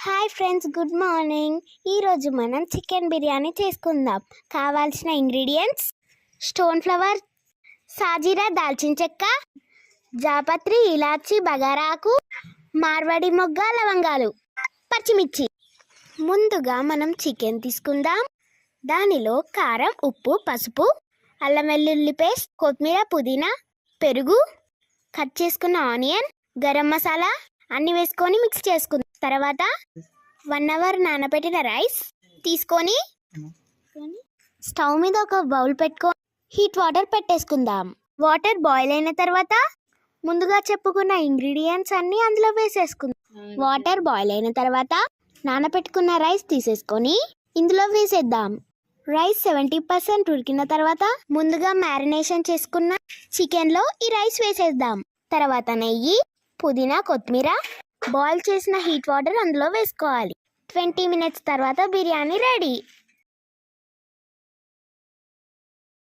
Hi friends, good morning. ఈరోజు మనం chicken biryani చేసుకుందాం. కావాల్సిన ఇంగ్రీడియంట్స్: స్టోన్ ఫ్లవర్, సాజీరా, దాల్చిన చెక్క, జాపత్రి, ఇలాచి, బగారాకు, మార్వాడి మొగ్గ, లవంగాలు, పచ్చిమిర్చి. ముందుగా మనం చికెన్ తీసుకుందాం. దానిలో కారం, ఉప్పు, పసుపు, అల్లం వెల్లుల్లి పేస్ట్, కొత్తిమీర, పుదీనా, పెరుగు, కట్ చేసుకున్న ఆనియన్, గరం మసాలా అన్నీ వేసుకొని మిక్స్ చేసుకుందాం. తర్వాత 1 అవర్ నానబెట్టిన రైస్ తీసుకొని స్టవ్ మీద ఒక బౌల్ పెట్టుకొని హీట్ వాటర్ పెట్టేసుకుందాం. వాటర్ బాయిల్ అయిన తర్వాత ముందుగా చెప్పుకున్న ఇంగ్రీడియంట్స్ అన్నీ అందులో వేసేసుకుందాం. వాటర్ బాయిల్ అయిన తర్వాత నానబెట్టుకున్న రైస్ తీసేసుకొని ఇందులో వేసేద్దాం. రైస్ 70% ఉడికిన తర్వాత ముందుగా మ్యారినేషన్ చేసుకున్న చికెన్లో ఈ రైస్ వేసేద్దాం. తర్వాత నెయ్యి, పుదీనా, కొత్తిమీర, బాయిల్ చేసిన హీట్ వాటర్ అందులో వేసుకోవాలి. 20 మినిట్స్ తర్వాత బిర్యానీ రెడీ.